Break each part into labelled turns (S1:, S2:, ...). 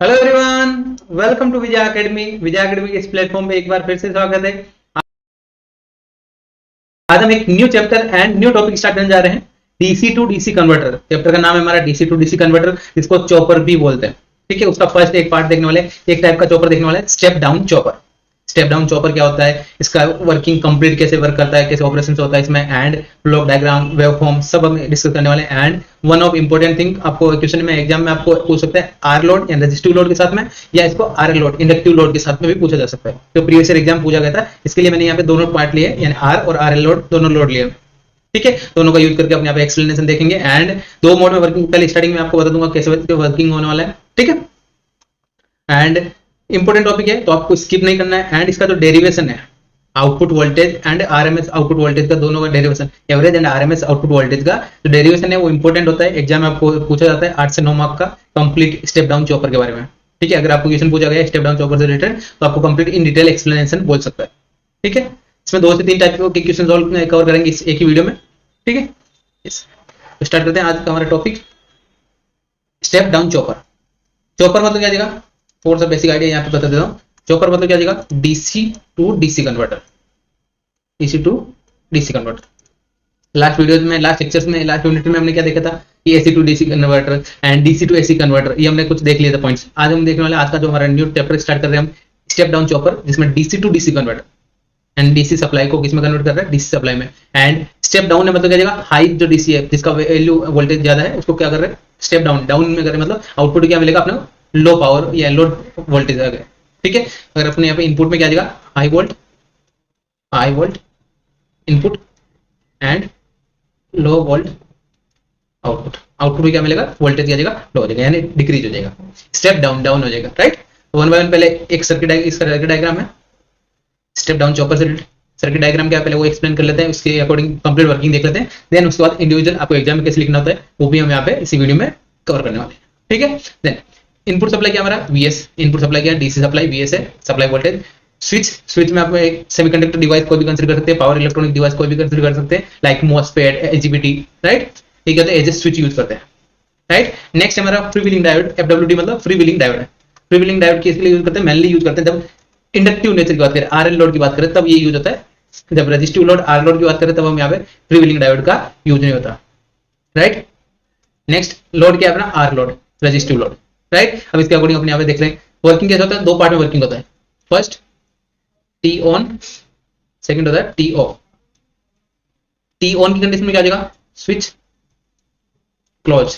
S1: Hello everyone, welcome to Vijay academy. Vijay academy के इस platform पे एक बार फिर से स्वागत है। आज हम एक new chapter and new topic start करने जा रहे हैं। DC to DC converter. Chapter का नाम है हमारा डीसी टू डीसी कन्वर्टर, जिसको चॉपर भी बोलते हैं। ठीक है, उसका फर्स्ट एक पार्ट देखने वाले, एक टाइप का चॉपर देखने वाले, step down chopper. Step down chopper क्या होता है, इसका वर्किंग कंप्लीट कैसे वर्क करता है, कैसे ऑपरेशन होता है इसमें, and block diagram, wave form, सब हम डिस्कस करने वाले। And one of important thing, आपको क्वेश्चन में एग्जाम में आपको पूछ सकता है आर लोड या रेजिस्टिव लोड के साथ में, या इसको R L load inductive load के साथ में भी पूछा जा सकता है। तो प्रीवियस ईयर एग्जाम पूछा गया था, इसके लिए मैंने यहाँ पे दोनों पार्ट लिए, यानी आर और आर एल लोड दोनों लोड लिए। ठीक है, दोनों का यूज करके अपने यहाँ पे एक्सप्लेनेशन देखेंगे। एंड दो मोड में वर्किंग, पहले स्टार्टिंग में आपको बता दूंगा कैसे वर्किंग होने वाला है। ठीक है, एंड इंपॉर्टेंट टॉपिक है तो आपको स्किप नहीं करना है। एंड इसका जो डेरिवेशन है, output voltage and RMS output voltage का, दोनों का derivation, average and RMS output voltage का जो डेरिवेशन है वो इंपॉर्टेंट होता है। एग्जाम में आपको पूछा जाता है 8 से 9 मार्क का कंप्लीट स्टेप डाउन चॉपर के बारे में। ठीक है, अगर आपको क्वेश्चन पूछा गया स्टेप डाउन चॉपर से रिलेटेड तो आपको कंप्लीट इन डिटेल एक्सप्लेनेशन बोल सकता है। ठीक है, इसमें 2 से 3 टाइप के क्वेश्चन सॉल्व कवर करेंगे इस एक ही वीडियो में। ठीक है, तो स्टार्ट करते हैं आज का हमारा topic, step down chopper. Chopper मतलब क्या देगा, थोड़ा सा बेसिक आइडिया यहाँ पे बता देता हूँ। चॉपर मतलब क्या देगा, DC to DC converter. DC to DC converter last video में, लास्ट लेक्चर्स में, लास्ट यूनिट में हमने क्या देखा था कि AC to DC converter and DC to AC converter, ये हमने कुछ देख लिया था पॉइंट्स। आज हम देखने वाले, आज का जो हमारा न्यू चैप्टर स्टार्ट कर रहे हैं हम, स्टेप डाउन चॉपर, जिसमें DC to DC converter and DC supply को किसमें कन्वर्ट कर रहा है, डीसी सप्लाई में। एंड स्टेप डाउन है मतलब क्या देगा, हाई जो डीसी है जिसका वैल्यू वोल्टेज ज्यादा है उसको क्या कर रहे हैं, स्टेप डाउन, डाउन में कर रहे हैं, मतलब आउटपुट क्या मिलेगा अपने लो पावर या लो वोल्टेज आ गया। ठीक है, अगर अपने यहाँ पे इनपुट में क्या देगा, high volt input and low volt output, output में क्या मिलेगा, वोल्टेज क्या जाएगा, लो हो जाएगा, यानी डिक्रीज हो जाएगा, स्टेप डाउन डाउन हो जाएगा। राइट, वन बाय वन पहले एक सर्किट डायग्राम है स्टेप डाउन चॉपर से रिलेटेड। सर्किट डायग्राम क्या पहले वो एक्सप्लेन कर लेते हैं, उसके अकॉर्डिंग कंप्लीट वर्किंग देख लेते हैं। देन उसके बाद इंडिविजुअल आपको एग्जाम में कैसे लिखना होता है वो भी हम यहाँ पे इसी वीडियो में कवर करने वाले हैं। ठीक है, देन इनपुट सप्लाई क्या हमारा वीएस, इनपुट सप्लाई क्या है, डीसी सप्लाई, वीएस है सप्लाई वोल्टेज। स्विच में आप एक सेमीकंडक्टर डिवाइस कोई भी कंसीडर कर सकते हैं, पावर इलेक्ट्रॉनिक डिवाइस कोई भी कंसीडर कर सकते हैं, लाइक मॉसफेट, एजीबीटी। राइट, ये क्या होता है, एज ए स्विच यूज करते हैं। राइट, नेक्स्ट हमारा फ्री व्हीलिंग डायोड, एफडब्ल्यूडी मतलब फ्री व्हीलिंग डायोड है। फ्री व्हीलिंग डायोड किसके लिए यूज करते हैं, मेनली यूज करते हैं जब इंडक्टिव नेचर की बात करें, आरएल लोड की बात करें तब ये यूज होता है। जब रेजिस्टिव लोड, आर लोड की बात करें तब हम यहाँ पे फ्री व्हीलिंग डायोड का यूज नहीं होता। राइट, नेक्स्ट लोड क्या है अपना, R load, resistive load. Right, अब इसके अकॉर्डिंग अपने यहाँ पे देख रहे हैं वर्किंग कैसे होता है, 2 पार्ट में वर्किंग होता है। फर्स्ट टी ऑन, सेकंड होता है टी ऑफ। टी ऑन की कंडीशन में क्या जाएगा, स्विच क्लोज,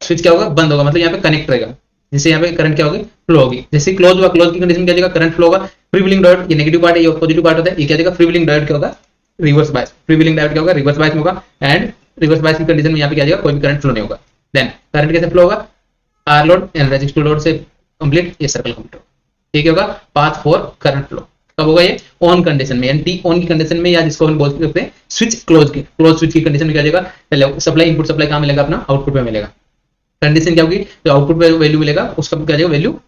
S1: स्विच क्या होगा, बंद होगा, मतलब यहाँ पे कनेक्ट रहेगा, जिससे यहाँ पे करंट क्या होगी, फ्लो होगी। जैसे क्लोज हुआ, क्लोज की कंडीशन में क्या जाएगा, करंट फ्लो होगा। फ्री व्हीलिंग डायोड ये नेगेटिव पार्ट है, ये पॉजिटिव पार्ट होता है, ये क्या जाएगा, फ्री व्हीलिंग डायोड क्या होगा, reverse bias. Free wheeling diode क्या होगा, रिवर्स बायस में होगा। एंड रिवर्स बायस की कंडीशन में यहाँ पे क्या जाएगा, कोई भी करंट फ्लो नहीं होगा। देन करंट कैसे फ्लो होगा, R load and resistive load से कंप्लीट ये सर्कल कंप्लीट होगा। ठीक होगा, पाथ फॉर करंट फ्लो कब होगा, ये ऑन कंडीशन में, यानी टी ऑन की कंडीशन में, या जिसको हम बोल सकते हैं स्विच क्लोज की, क्लोज स्विच की कंडीशन में क्या जाएगा, पहले सप्लाई इनपुट सप्लाई कहाँ मिलेगा, अपना आउटपुट में मिलेगा। कंडीशन क्या होगी, जो आउटपुट में वैल्यू मिलेगा उसका क्या जाएगा, वैल्यू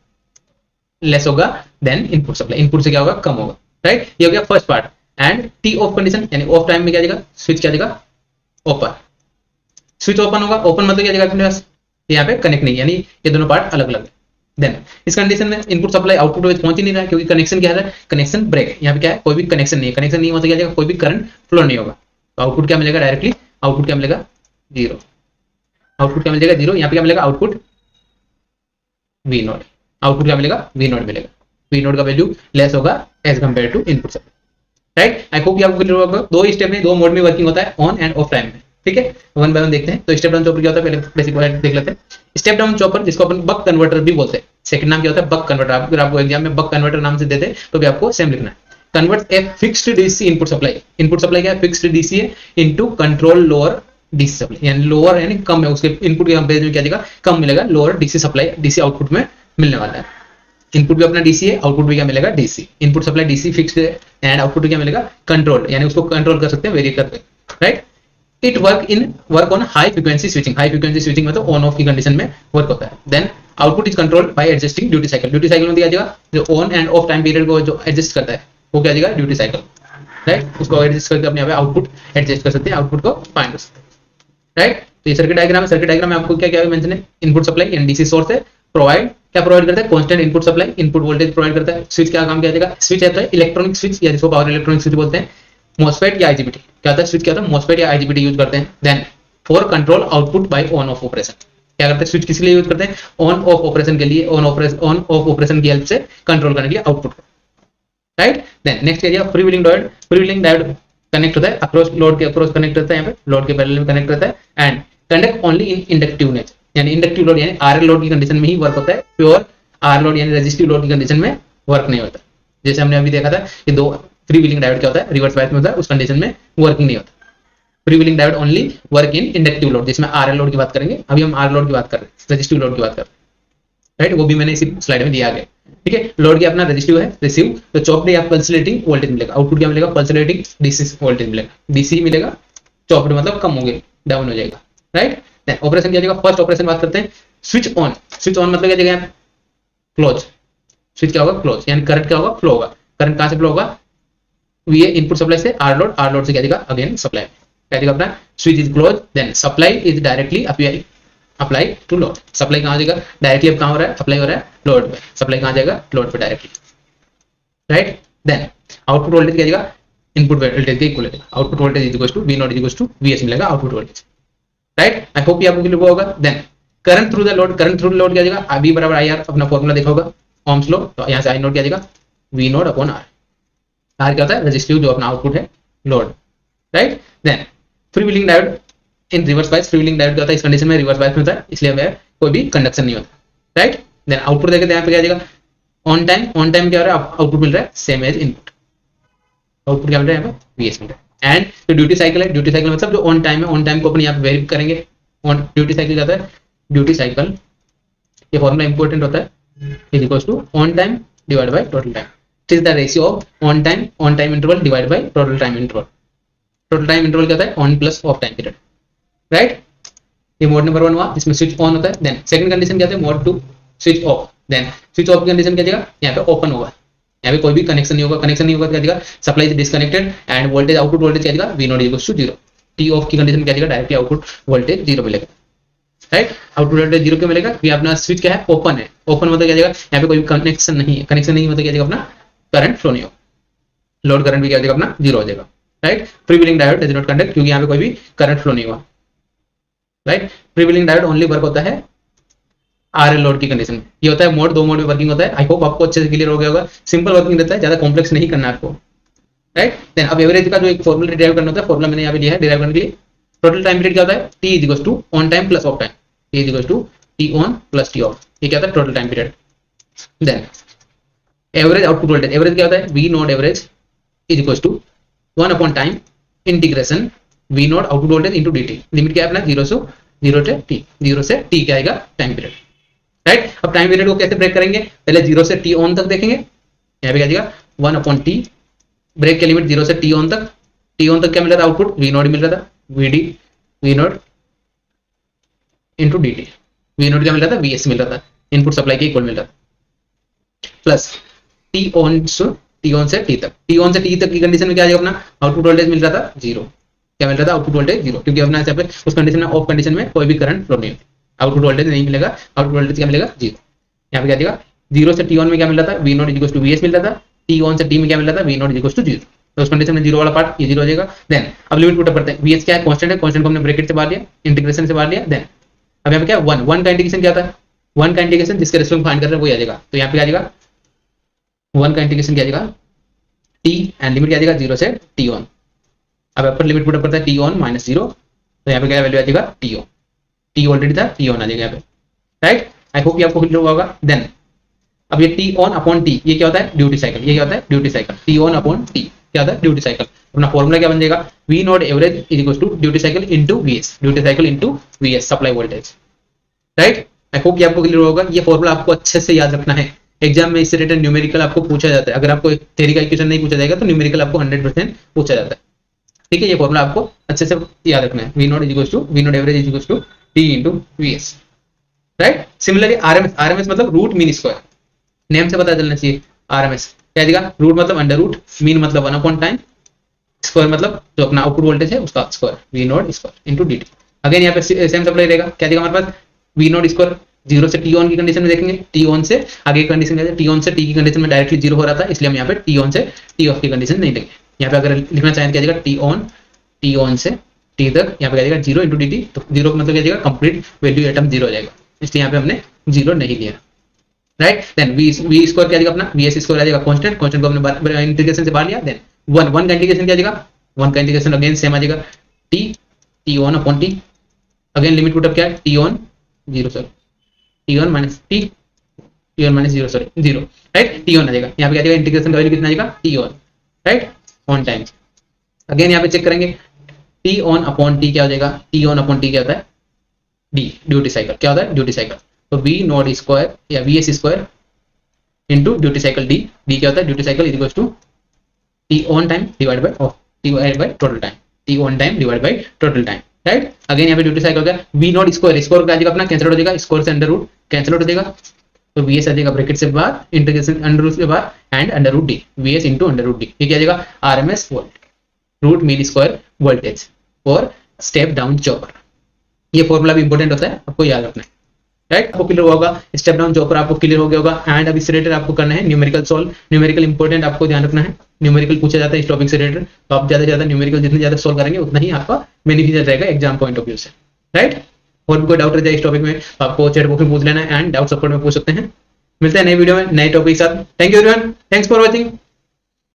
S1: लेस होगा देन इनपुट सप्लाई, इनपुट से क्या होगा, कम होगा। राइट, ये हो गया first part. And T of condition, यानी ऑफ टाइम में क्या जाएगा, स्विच क्या जाएगा, ओपन, स्विच ओपन होगा। ओपन मतलब क्या जाएगा अपने पास, यहाँ पे कनेक्ट नहीं, यानी ये दोनों पार्ट अलग अलग है। देन इस कंडीशन में इनपुट सप्लाई आउटपुट में पहुंच ही नहीं रहा है, क्योंकि कनेक्शन क्या है, कनेक्शन ब्रेक है। यहाँ पे क्या है, कोई भी कनेक्शन नहीं है, कनेक्शन नहीं होता क्या जाएगा, कोई भी करंट फ्लो नहीं होगा। तो आउटपुट क्या मिलेगा, डायरेक्टली आउटपुट क्या मिलेगा, 0। आउटपुट क्या मिलेगा, 0। यहाँ पे क्या मिलेगा, आउटपुट वी नोट, आउटपुट क्या मिलेगा, वी नोट मिलेगा। वी नोट का वैल्यू लेस होगा as compare to input supply. Right, I hope आपको क्लियर होगा। 2 स्टेप में, 2 मोड में वर्किंग होता है, ऑन एंड ऑफ टाइम में। ठीक है, वन बाय वन देखते हैं। तो स्टेप डाउन चॉपर क्या होता है, पहले बेसिक देख लेते हैं। स्टेप डाउन चॉपर, जिसको अपन बक कन्वर्टर भी बोलते हैं, सेकंड नाम क्या होता है, बक कन्वर्टर। अगर आपको एग्जाम में बक कन्वर्टर नाम से देते तो भी आपको सेम लिखना है। Convert a fixed DC input supply, input supply क्या है, फिक्स्ड डीसी है, into control lower DC supply, यानी लोअर यानी कम है, उसके इनपुट के कंपेरिजन में क्या जाएगा, कम मिलेगा, lower DC supply, DC output में मिलने वाला है। इनपुट भी अपना डीसी है, आउटपुट भी क्या मिलेगा, DC. Input supply DC fixed है एंड आउटपुट क्या मिलेगा, कंट्रोल, यानी उसको कंट्रोल कर सकते हैं, वेरी करते हैं। Right, it work on high frequency switching, high frequency switching मतलब ऑन ऑफ की कंडीशन में वर्क होता है। Then output is controlled by adjusting duty cycle, duty cycle में क्या जाएगा, जो on and off time period को जो एडजस्ट करता है वो क्या जाएगा, ड्यूटी साइकिल। राइट, उसको एडजस्ट करके अपने यहाँ पे आउटपुट एडजस्ट कर सकते हैं, आउटपुट को फाइंड कर सकते हैं। राइट, तो ये सर्किट डायग्राम है। सर्किट डायग्राम में आपको क्या क्या मेंशन है, इनपुट सप्लाई यानी डीसी सोर्स है, प्रोवाइड, क्या प्रोवाइड करता है, constant input supply, input voltage provide करता है। स्विच क्या काम किया जाएगा, स्विच है इलेक्ट्रॉनिक स्विच या जिसको पावर इलेक्ट्रॉनिक स्विच बोलते हैं। मॉसफेट या आईजीबीटी क्या होता है, स्विच क्या होता है, मॉसफेट या आईजीबीटी यूज करते हैं। Then for control output by on off operation, क्या करते हैं, स्विच किस लिए यूज करते हैं, ऑन ऑफ ऑपरेशन के लिए, ऑन ऑफ ऑपरेशन की हेल्प से कंट्रोल करने के लिए output, right. Then next area free wheeling diode, free wheeling diode connect होता है अक्रॉस लोड के अक्रॉस कनेक्ट रहता है, यहाँ पे लोड के पैरेलल में कनेक्ट रहता है and conduct only in inductive nature, यानी इंडक्टिव लोड यानी आरएल लोड की कंडीशन में ही वर्क होता है, प्योर आर लोड यानी रेजिस्टिव लोड की कंडीशन में वर्क नहीं होता। जैसे हमने अभी देखा था कि दो फ्री व्हीलिंग डायोड क्या होता है, रिवर्स बायस में होता है, उस कंडीशन में वर्किंग नहीं होता। Free wheeling diode only work in inductive load, जिसमें आरएल लोड की बात करेंगे, अभी हम आर लोड की बात कर रहे हैं, रेजिस्टिव लोड की बात कर रहे हैं, राइट। वो भी मैंने इसी स्लाइड में दिया गया, ठीक है। लोड क्या अपना रेजिस्टिव है, रिसीव, तो चॉप्ड या पल्सेटिंग वोल्टेज मिलेगा, आउटपुट क्या मिलेगा, पल्सेटिंग डीसी वोल्टेज मिलेगा, डीसी मिलेगा, चॉप्ड मतलब कम हो गया, डाउन हो जाएगा, राइट। देन ऑपरेशन क्या जाएगा, फर्स्ट ऑपरेशन बात करते हैं, स्विच ऑन, स्विच ऑन मतलब क्या जाएगा, क्लोज, स्विच क्या होगा, क्लोज, यानी करंट क्या होगा, फ्लो होगा, करंट कहां से फ्लो होगा, वीए इनपुट सप्लाई से आर लोड से क्या देगा, अगेन सप्लाई, क्या देगा अपना, switch is close, then supply is directly apply to load, supply कहां जाएगा, डायरेक्टली अब कहां हो रहा है, अप्लाई हो रहा है लोड पे, सप्लाई कहां जाएगा, लोड पे directly, right. Then output voltage क्या जाएगा, इनपुट वोल्टेज के इक्वल है, output voltage is equal to V naught is equal to VS मिलेगा output voltage, right. I hope ये आपको क्लियर होगा। Then current through the load, current through load क्या जाएगा, I बराबर आई आर, अपना फॉर्मूला देखा होगा ओम्स लॉ, तो यहाँ से आई नोट क्या जाएगा, V naught upon R, R क्या होता है, रेजिस्टिव जो अपना आउटपुट है load, right. Then free wheeling diode in reverse bias, free wheeling diode क्या होता है, इस कंडीशन में रिवर्स बायस में होता है, इसलिए हमें कोई भी कंडक्शन नहीं होता, राइट। देन आउटपुट देखते हैं, यहाँ पे क्या जाएगा, ऑन टाइम क्या हो रहा है, आउटपुट मिल रहा है सेम एज इनपुट, आउटपुट क्या मिल रहा है, यहाँ पे वीएस मिल रहा है। एंड जो ड्यूटी साइकिल है, ड्यूटी साइकिल मतलब जो ऑन टाइम है, ऑन टाइम को अपन यहाँ पे वेरीफाई करेंगे, ऑन ड्यूटी साइकिल क्या होता है, ड्यूटी साइकिल, ये फॉर्मूला इंपॉर्टेंट होता है, is equal to on time divide by total time, it is the ratio of on time interval divide by total time interval, total time interval क्या होता है, on plus off time period, right. ये mode number 1 हुआ, जिसमें switch on होता है। Then second condition क्या होता है, mode 2 switch off, then switch off की कंडीशन क्या जाएगा, यहाँ पे ओपन होगा, यहाँ पे कोई भी कनेक्शन नहीं होगा, कनेक्शन नहीं होगा तो क्या जाएगा, supply is disconnected and voltage output voltage क्या जाएगा, V naught equal to 0, T off की कंडीशन क्या जाएगा, डायरेक्टली आउटपुट वोल्टेज 0 मिलेगा, राइट। आउटपुट वोल्टेज 0 क्यों मिलेगा, क्योंकि अपना स्विच क्या है, ओपन है, ओपन मतलब क्या जाएगा, यहाँ पे कोई कनेक्शन नहीं है, कनेक्शन नहीं मतलब क्या जाएगा, अपना करंट फ्लो नहीं होगा, लोड करंट भी क्या जाएगा, अपना 0 हो जाएगा, right. Free wheeling diode does not conduct, क्योंकि यहाँ पे कोई भी करंट फ्लो नहीं हुआ, right. Free wheeling diode only work होता है आरएल लोड की कंडीशन में, ये होता है मोड, दो मोड में वर्किंग होता है। आई होप आपको अच्छे से क्लियर हो गया होगा, सिंपल वर्किंग रहता है, ज्यादा कॉम्प्लेक्स नहीं करना आपको, राइट। देन अब एवरेज का जो एक फॉर्मूला डिराइव करना होता है, फॉर्मूला मैंने यहाँ पे लिया है डिराइव करने के लिए, टोटल टाइम पीरियड क्या होता है, T is equal to on time plus off time, T is equal to T on plus T off, ये क्या होता है, total time period. Then average output voltage, average क्या होता है, V naught average is equal to 1 upon time integration V naught output voltage into D T, limit क्या है अपना 0 से टी क्या आएगा, टाइम पीरियड, राइट। अब टाइम पीरियड को कैसे ब्रेक करेंगे, पहले 0 से टी ऑन तक देखेंगे, यहाँ पे क्या जाएगा 1 अपॉन टी, ब्रेक के लिमिट 0 से टी ऑन तक, टी ऑन तक क्या मिल रहा था, आउटपुट वी नोट मिल रहा था, V naught into D T, V naught क्या मिल रहा था, वी एस मिल रहा था, इनपुट सप्लाई के इक्वल मिल रहा था, प्लस टी ऑन से टी तक, टी ऑन से टी तक की कंडीशन में क्या आ जाएगा, अपना आउटपुट वोल्टेज मिल रहा था 0, क्या मिल रहा था, आउटपुट वोल्टेज 0, क्योंकि अपना यहाँ पे उस कंडीशन में ऑफ कंडीशन में कोई भी करंट फ्लो नहीं होती, आउटपुट वोल्टेज नहीं मिलेगा, आउटपुट वोल्टेज क्या मिलेगा 0, यहाँ पे क्या देगा 0 से टी ऑन में क्या मिल रहा था, V naught equal to V S मिल रहा था, टी ऑन से टी में क्या मिल रहा था, वी नॉट इक्वल टू 0, तो उस कंडीशन में 0 वाला पार्ट ये 0 हो जाएगा। देन अब लिमिट पुट अप करते हैं, वी एस क्या है, कांस्टेंट है, कांस्टेंट को हमने ब्रैकेट से बाहर लिया, इंटीग्रेशन से बाहर लिया। देन अब यहाँ पे क्या 1 का इंटीग्रेशन क्या था, 1 का इंटीग्रेशन जिसके रेस्पेक्ट में फाइंड कर रहे हैं वो आ जाएगा, तो यहाँ पे क्या आ जाएगा 1 का इंटीग्रेशन क्या आ जाएगा टी एंड लिमिट क्या आ जाएगा 0 से टी ऑन, अब अपर लिमिट पुट अप करता है टी ऑन माइनस 0, तो यहाँ पे क्या वैल्यू आ जाएगा टी ऑन, टी ऑलरेडी था, टी ऑन आ जाएगा यहाँ पे, राइट। आई होप ये आपको क्लियर होगा। देन अब ये टी ऑन अपॉन टी, ये क्या होता है, ड्यूटी साइकिल, ये क्या होता है, duty cycle, T on upon T क्या होता है, ड्यूटी साइकिल। अपना फॉर्मूला क्या बन जाएगा, V naught average is equal to duty cycle into VS, duty cycle into VS supply voltage, right. I hope ये आपको क्लियर होगा। ये फॉर्मूला आपको अच्छे से याद रखना है, एग्जाम में इससे रिलेटेड न्यूमेरिकल आपको पूछा जाता है, अगर आपको थ्योरी का इक्वेशन नहीं पूछा जाएगा तो न्यूमेरिकल आपको 100% पूछा जाता है, ठीक है। ये फॉर्मूला आपको अच्छे से याद रखना है, V naught is equal to V naught average is equal to T into VS, right. Similarly RMS, RMS मतलब रूट मीन स्क्वायर, नेम से पता चलना चाहिए, आरएमएस क्या देगा, रूट मतलब अंडर रूट, मीन मतलब 1 अपॉन टाइम, स्क्वायर मतलब जो अपना आउटपुट वोल्टेज है उसका square, V naught square into DT. Again यहाँ पे सेम सप्लाई रहेगा, क्या देगा हमारे पास वी नॉट स्क्वायर जीरो से टी ऑन की कंडीशन में देखेंगे, टी ऑन से आगे की कंडीशन क्या है, टी ऑन से टी की कंडीशन में डायरेक्टली जीरो हो रहा था, इसलिए हम यहाँ पे टी ऑन से टी ऑफ की कंडीशन नहीं देंगे। यहाँ पे अगर लिखना चाहें क्या जाएगा, टी ऑन से टी तक, यहाँ पे क्या जाएगा जीरो इंटू डी टी, तो जीरो का मतलब क्या जाएगा, कंप्लीट वैल्यू एटम जीरो हो जाएगा, इसलिए यहाँ पे हमने जीरो नहीं लिया, राइट। देन वी स्क्वायर क्या जाएगा अपना, वी एस स्क्वायर आ जाएगा कांस्टेंट, कांस्टेंट को हमने इंटीग्रेशन से बाहर लिया। देन वन का इंटीग्रेशन क्या जाएगा, वन का इंटीग्रेशन अगेन सेम आ जाएगा, T on upon T, again limit put up क्या है, T on zero, sorry T on minus zero, sorry zero, right, T on आ जाएगा। यहाँ पे क्या जाएगा, इंटीग्रेशन का वैल्यू कितना आ जाएगा, T on, right, on time. Again यहाँ पे चेक करेंगे, टी ऑन अपॉन टी क्या हो जाएगा, टी ऑन अपॉन टी क्या होता है, डी, ड्यूटी साइकिल, क्या होता है, ड्यूटी साइकिल। तो वी नॉट स्क्वायर या V S square into duty cycle D, D क्या होता है, duty cycle is equal to T on time divide by total time, T on time divide by total time, right. Again यहाँ पे duty cycle हो गया, we naught square, square का आ जाएगा अपना कैंसिल हो जाएगा, स्क्वायर से अंडर रूट कैंसिल हो जाएगा, तो वी एस आ जाएगा ब्रैकेट से बाहर, इंटीग्रेशन अंडर रूट से बाहर and under root D, V S into under root D, ये क्या आ जाएगा, R M S volt, root mean square voltage for step down chopper. ये फॉर्मूला भी इंपॉर्टेंट होता है, आपको याद रखना है, राइट। आपको क्लियर होगा, स्टेप डाउन चॉपर आपको क्लियर हो गया होगा। एंड अब इससे रिलेटेड आपको करना है न्यूमेरिकल सॉल्व, न्यूमेरिकल इंपॉर्टेंट आपको ध्यान रखना है, न्यूमेरिकल पूछा जाता है इस टॉपिक से रिलेटेड, तो आप ज्यादा से ज्यादा न्यूमेरिकल जितने ज्यादा सॉल्व करेंगे उतना ही आपका बेनिफिशियल रहेगा एग्जाम पॉइंट ऑफ व्यू से, राइट। और भी कोई डाउट रह जाए इस टॉपिक में तो आपको चैट बॉक्स में पूछ लेना है एंड डाउट सपोर्ट में पूछ सकते हैं। मिलते हैं नई वीडियो में नए टॉपिक के साथ। Thank you everyone, thanks for watching.